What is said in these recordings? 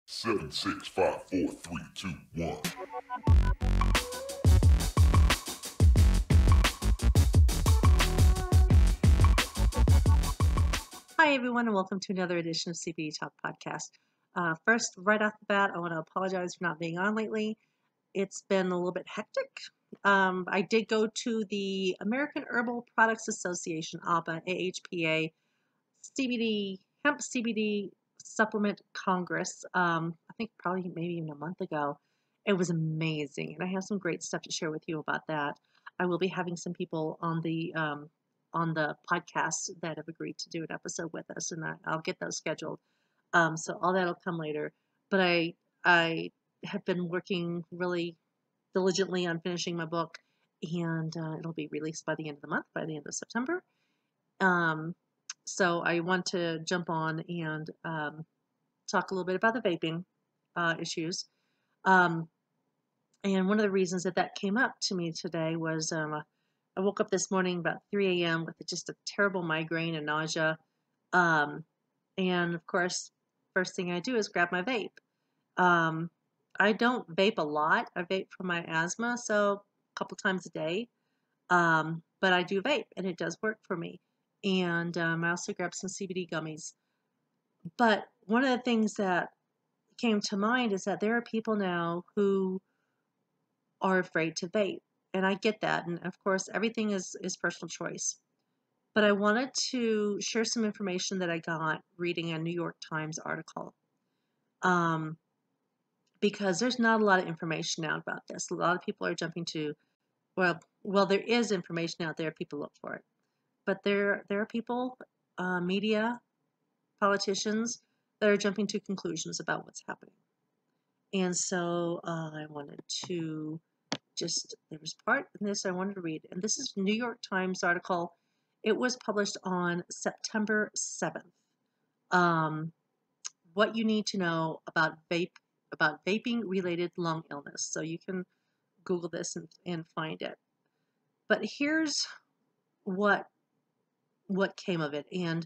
Seven, 6, 5, 4, 3, 2, 1. Hi, everyone, and welcome to another edition of CBD Talk Podcast. First, right off the bat, I want to apologize for not being on lately. It's been a little bit hectic. I did go to the American Herbal Products Association, AHPA, Hemp CBD Supplement Congress. I think probably maybe even a month ago. It was amazing, and I have some great stuff to share with you about that. I will be having some people on the podcast that have agreed to do an episode with us, and I'll get those scheduled. So all that'll come later. But I have been working really diligently on finishing my book, and it'll be released by the end of the month, by the end of September. So I want to jump on and talk a little bit about the vaping issues. And one of the reasons that came up to me today was I woke up this morning about 3 a.m. with just a terrible migraine and nausea. And of course, first thing I do is grab my vape. I don't vape a lot. I vape for my asthma, so a couple times a day. But I do vape, and it does work for me. And I also grabbed some CBD gummies. But one of the things that came to mind is that there are people now who are afraid to vape. And I get that. And of course, everything is personal choice. But I wanted to share some information that I got reading a New York Times article. Because there's not a lot of information out about this. A lot of people are jumping to, well, there is information out there. People look for it. But there are people, media, politicians, that are jumping to conclusions about what's happening. And so I wanted to there was part in this I wanted to read. And this is New York Times article. It was published on September 7th. What you need to know about vaping-related lung illness. So you can Google this and find it. But here's what came of it. And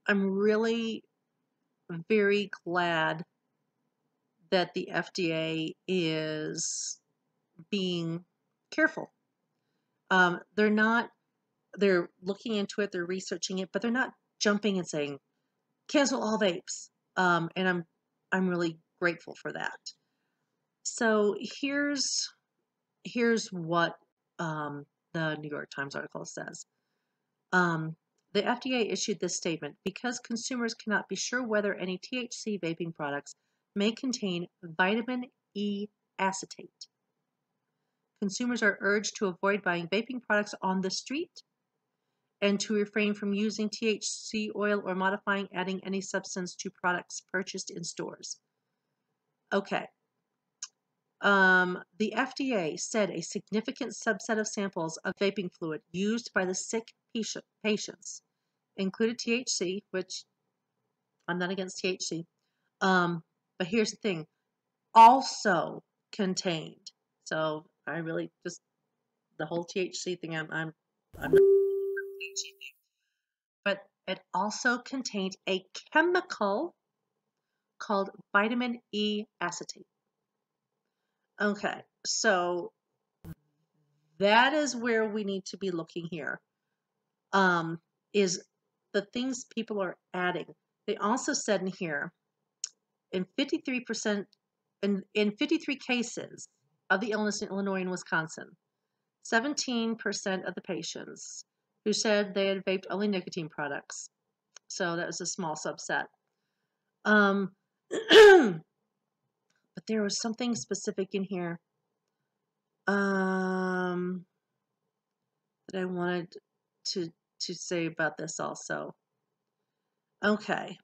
I'm really very glad that the FDA is being careful. They're looking into it, they're researching it, but they're not jumping and saying, cancel all vapes. And I'm really grateful for that. So here's what the New York Times article says. The FDA issued this statement because consumers cannot be sure whether any THC vaping products may contain vitamin E acetate. Consumers are urged to avoid buying vaping products on the street and to refrain from using THC oil or modifying, adding any substance to products purchased in stores. Okay. The FDA said a significant subset of samples of vaping fluid used by the sick patients included THC, which I'm not against THC. But here's the thing, also contained. So I really just the whole THC thing. I'm not THC thing. But it also contained a chemical called vitamin E acetate. Okay, so that is where we need to be looking here. Is the things people are adding. They also said in here, in 53% in 53 cases of the illness in Illinois and Wisconsin, 17% of the patients who said they had vaped only nicotine products. So that was a small subset. But there was something specific in here that I wanted to say about this also. Okay.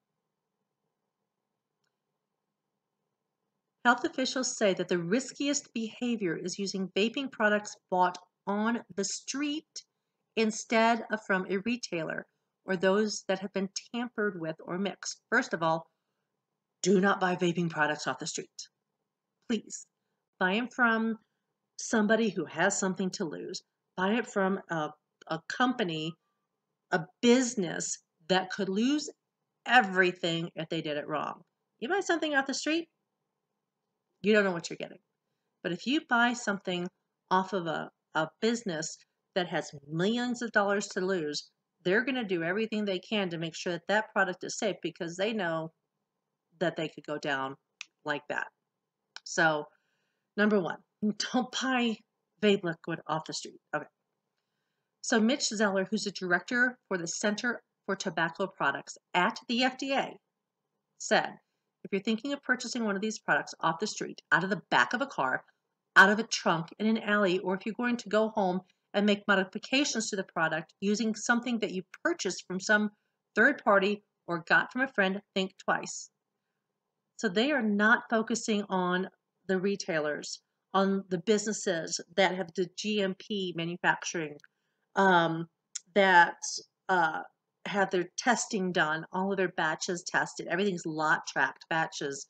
Health officials say that the riskiest behavior is using vaping products bought on the street instead of from a retailer or those that have been tampered with or mixed. First of all, do not buy vaping products off the street. Please. Buy them from somebody who has something to lose. Buy it from a company, a business that could lose everything if they did it wrong. You buy something off the street, you don't know what you're getting. But if you buy something off of a business that has millions of dollars to lose, they're going to do everything they can to make sure that that product is safe because they know that they could go down like that. So, number one, don't buy vape liquid off the street. Okay. So, Mitch Zeller, who's the director for the Center for Tobacco Products at the FDA, said, if you're thinking of purchasing one of these products off the street, out of the back of a car, out of a trunk in an alley, or if you're going to go home and make modifications to the product using something that you purchased from some third party or got from a friend, think twice. So they are not focusing on the retailers, on the businesses that have the GMP manufacturing, that have their testing done, all of their batches tested, everything's lot tracked batches.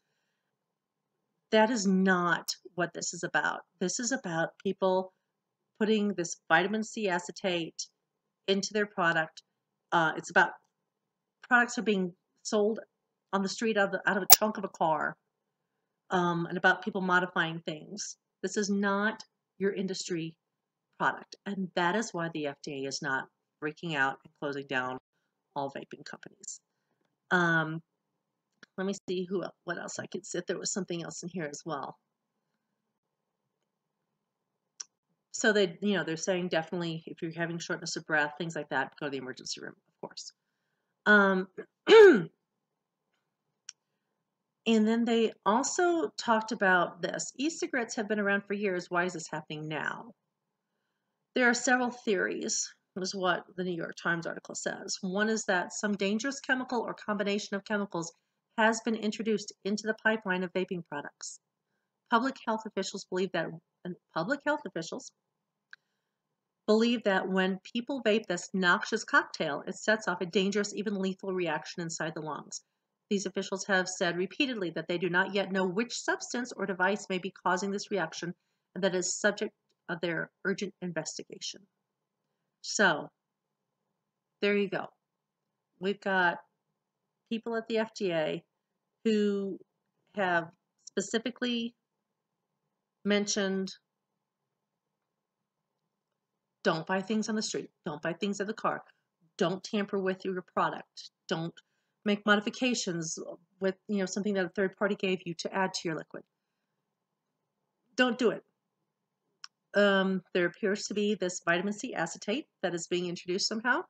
That is not what this is about. This is about people putting this vitamin C acetate into their product. It's about products are being sold on the street out of a trunk of a car, and about people modifying things. This is not your industry product, and that is why the FDA is not freaking out and closing down all vaping companies. Let me see what else I could see. There was something else in here as well. So they're saying definitely if you're having shortness of breath, things like that, go to the emergency room, of course. And then they also talked about this. E-cigarettes have been around for years. Why is this happening now? There are several theories, is what the New York Times article says. One is that some dangerous chemical or combination of chemicals has been introduced into the pipeline of vaping products. Public health officials believe that when people vape this noxious cocktail, it sets off a dangerous, even lethal reaction inside the lungs. These officials have said repeatedly that they do not yet know which substance or device may be causing this reaction and that is subject of their urgent investigation. So, there you go. We've got people at the FDA who have specifically mentioned don't buy things on the street, don't buy things in the car, don't tamper with your product, don't make modifications with something that a third party gave you to add to your liquid. Don't do it. There appears to be this vitamin C acetate that is being introduced somehow.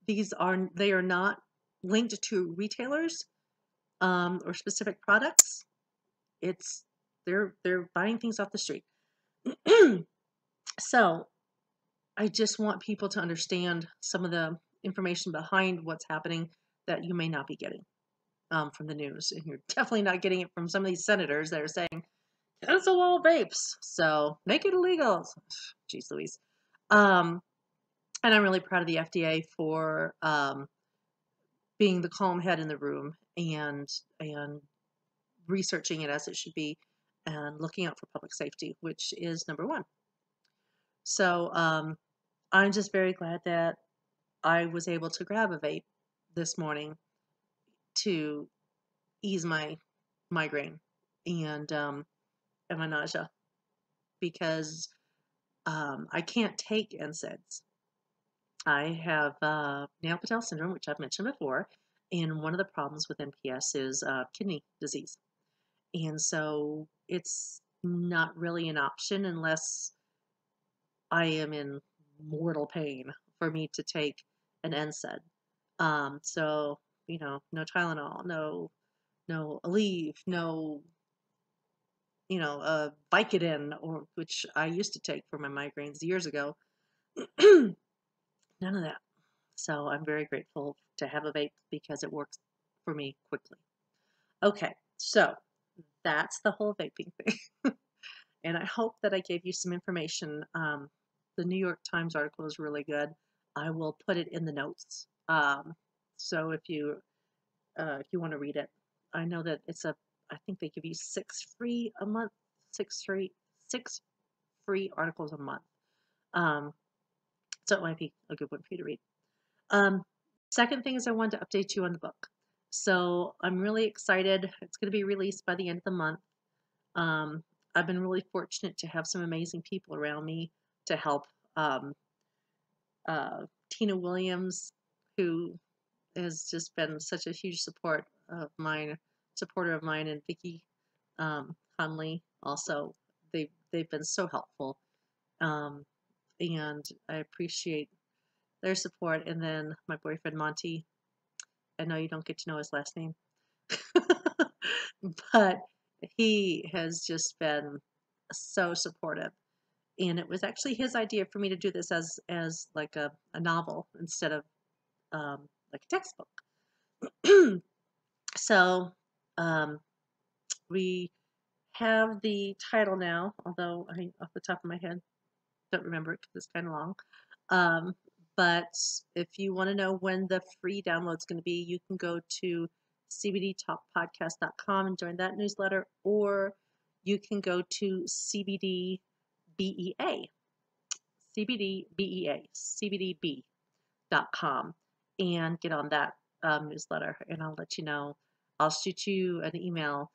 They are not linked to retailers or specific products. They're buying things off the street. So I just want people to understand some of the information behind what's happening that you may not be getting from the news. And you're definitely not getting it from some of these senators that are saying, cancel all vapes, so make it illegal. Jeez Louise. And I'm really proud of the FDA for being the calm head in the room and researching it as it should be and looking out for public safety, which is number one. So I'm just very glad that I was able to grab a vape this morning to ease my migraine and my nausea because I can't take NSAIDs. I have Neil-Patel syndrome, which I've mentioned before, and one of the problems with NPS is kidney disease. And so it's not really an option unless I am in mortal pain for me to take an NSAID. So, no Tylenol, no Aleve, no, Vicodin, which I used to take for my migraines years ago. None of that. So I'm very grateful to have a vape because it works for me quickly. Okay, so that's the whole vaping thing. And I hope that I gave you some information. The New York Times article is really good. I will put it in the notes. So if you want to read it, I know that I think they give you 6 free a month, 6 free articles a month. So it might be a good one for you to read. Second thing is I wanted to update you on the book. So I'm really excited. It's going to be released by the end of the month. Um, I've been really fortunate to have some amazing people around me to help. Um, Tina Williams, who has just been such a huge supporter of mine, and Vicki Conley also. They've been so helpful, and I appreciate their support. And then my boyfriend Monty. I know you don't get to know his last name, but he has just been so supportive. And it was actually his idea for me to do this as like a novel instead of like a textbook. So um, we have the title now, although I off the top of my head don't remember it because it's kind of long. Um, but if you want to know when the free download is going to be, you can go to cbdtalkpodcast.com and join that newsletter, or you can go to CBDBEA, CBDB.com, and get on that newsletter, and I'll let you know. I'll shoot you an email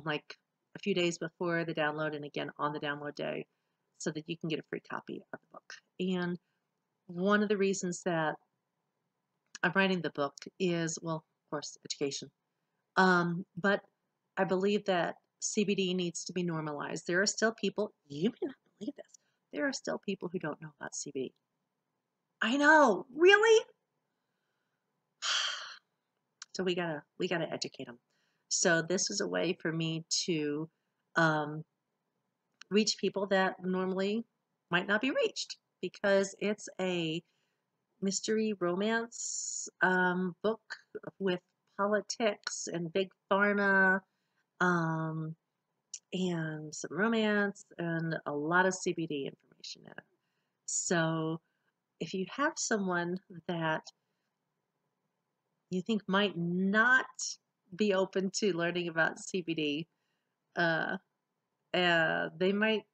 like a few days before the download and again on the download day so that you can get a free copy of the book. And one of the reasons that I'm writing the book is, well, of course, education. But I believe that CBD needs to be normalized. There are still people, you may not believe this, there are still people who don't know about CBD. I know, really? So we gotta educate them. So this is a way for me to um, reach people that normally might not be reached, because it's a mystery romance book with politics and big pharma, um, and some romance and a lot of CBD information in it. So if you have someone that you think might not be open to learning about CBD, uh, they might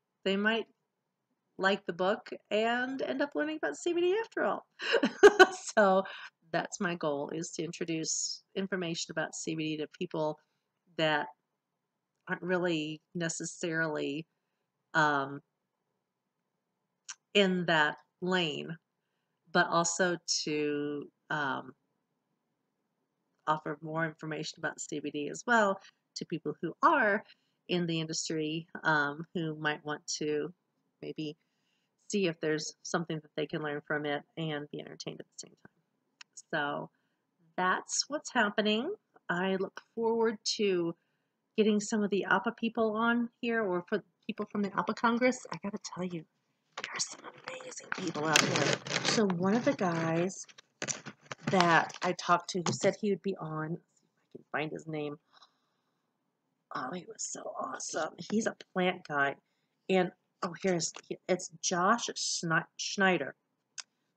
like the book and end up learning about CBD after all. So that's my goal, is to introduce information about CBD to people that aren't really necessarily um, in that lane, but also to offer more information about CBD as well to people who are in the industry, who might want to maybe see if there's something that they can learn from it and be entertained at the same time. So that's what's happening. I look forward to getting some of the APA people on here, or for people from the APA Congress. I gotta tell you, there are some amazing people out there. So one of the guys that I talked to who said he would be on, let's see if I can find his name. Oh, he was so awesome. He's a plant guy. And it's Josh Schneider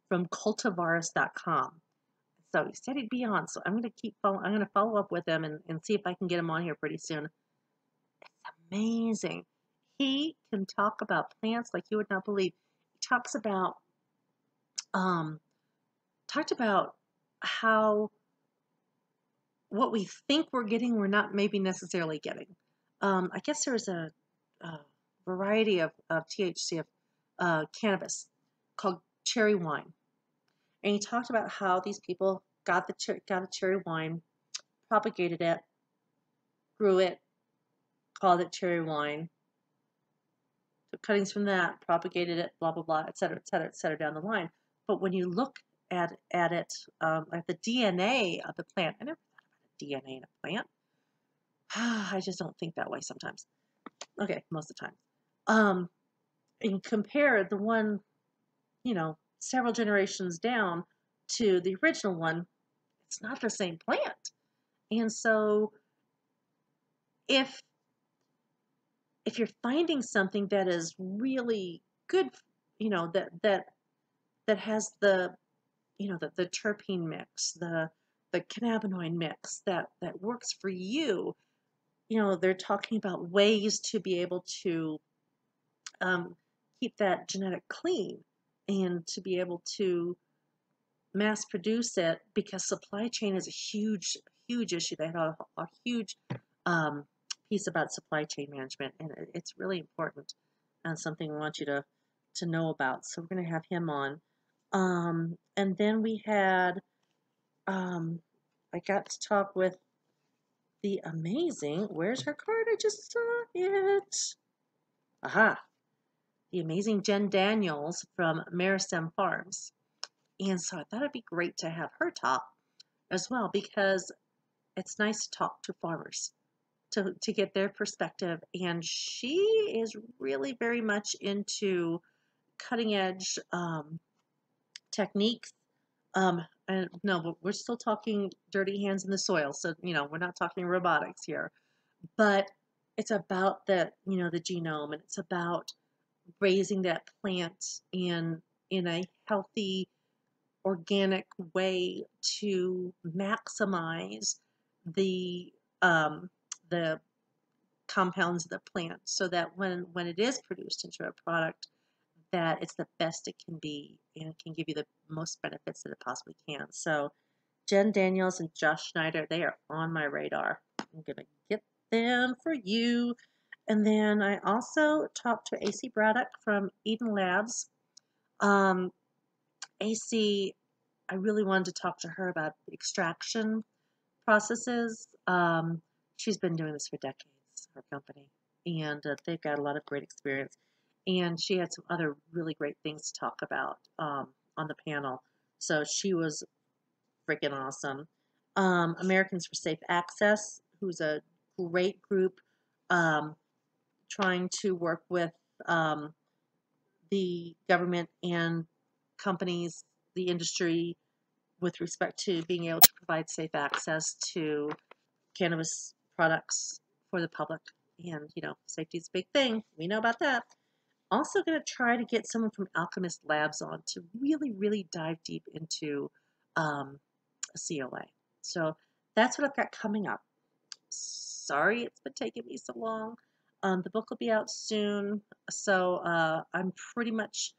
from cultivarus.com. So he said he'd be on. So I'm going to follow up with him and see if I can get him on here pretty soon. It's amazing. He can talk about plants like you would not believe. He um talked about how what we think we're getting, we're not maybe necessarily getting. I guess there's a variety of THC of cannabis called cherry wine, and he talked about how these people got a cherry wine, propagated it, grew it, called it cherry wine, took cuttings from that, propagated it, blah blah blah, et cetera, et cetera, et cetera, down the line. But when you look at it, at the DNA of the plant, I never thought about the DNA in a plant. I just don't think that way sometimes. Okay, most of the time. And compare the one, several generations down to the original one, it's not the same plant. And so if you're finding something that is really good, that has the terpene mix, the cannabinoid mix that works for you, they're talking about ways to be able to keep that genetic clean and to be able to mass produce it because supply chain is a huge, huge issue. They had a huge um, piece about supply chain management, and it's really important and something we want you to know about. So we're going to have him on. And then we had, I got to talk with the amazing, where's her card? I just saw it. Aha, the amazing Jen Daniels from Meristem Farms. And so I thought it'd be great to have her talk as well because it's nice to talk to farmers to get their perspective. And she is really very much into cutting edge techniques. And no, but we're still talking dirty hands in the soil. So, we're not talking robotics here, but it's about the genome, and it's about raising that plant in a healthy, organic way to maximize the um, the compounds of the plant, so that when it is produced into a product, that it's the best it can be and it can give you the most benefits that it possibly can. So Jen Daniels and Josh Schneider, they are on my radar. I'm gonna get them for you. And then I also talked to AC Braddock from Eden Labs. AC, I really wanted to talk to her about the extraction processes. She's been doing this for decades, her company, and they've got a lot of great experience. And she had some other really great things to talk about on the panel. So she was freaking awesome. Americans for Safe Access, who's a great group um, trying to work with um, the government and companies, the industry, with respect to being able to provide safe access to cannabis products for the public. And, safety is a big thing. We know about that. Also going to try to get someone from Alchemist Labs on to really, really dive deep into a COA. So that's what I've got coming up. Sorry it's been taking me so long. The book will be out soon, so I'm pretty much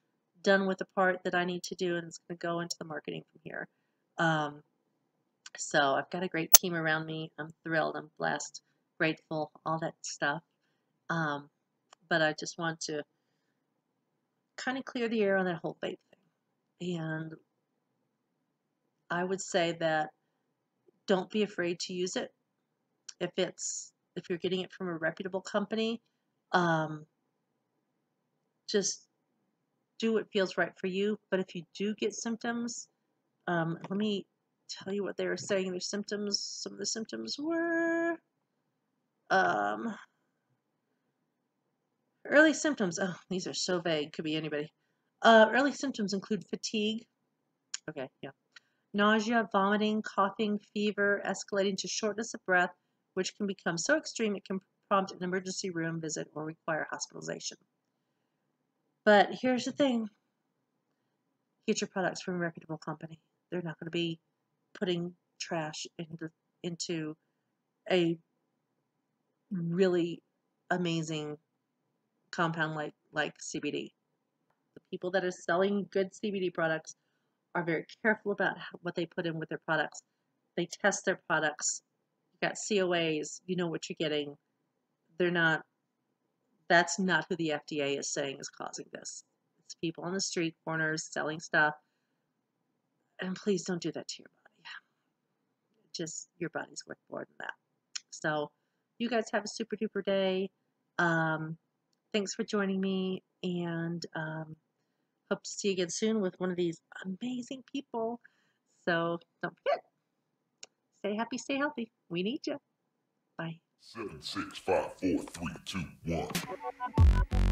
done with the part that I need to do, and it's going to go into the marketing from here. So I've got a great team around me. I'm thrilled. I'm blessed, grateful, all that stuff. But I just want to kind of clear the air on that whole vape thing. And I would say that don't be afraid to use it. If you're getting it from a reputable company, um, just do what feels right for you. But if you do get symptoms, let me tell you what they were saying. Their symptoms, some of the symptoms were early symptoms. Oh, these are so vague. Could be anybody. Early symptoms include fatigue. Okay, yeah. Nausea, vomiting, coughing, fever, escalating to shortness of breath, which can become so extreme it can prompt an emergency room visit or require hospitalization. But here's the thing. Get your products from a reputable company. They're not going to be putting trash into a really amazing compound like CBD. The people that are selling good CBD products are very careful about what they put in with their products. They test their products. You got COAs. You know what you're getting. They're not. That's not who the FDA is saying is causing this. It's people on the street corners selling stuff. And please don't do that to your body. Just your body's worth more than that. So you guys have a super duper day. Thanks for joining me, and hope to see you again soon with one of these amazing people. So don't forget, stay happy, stay healthy. We need you. Bye. 7, 6, 5, 4, 3, 2, 1.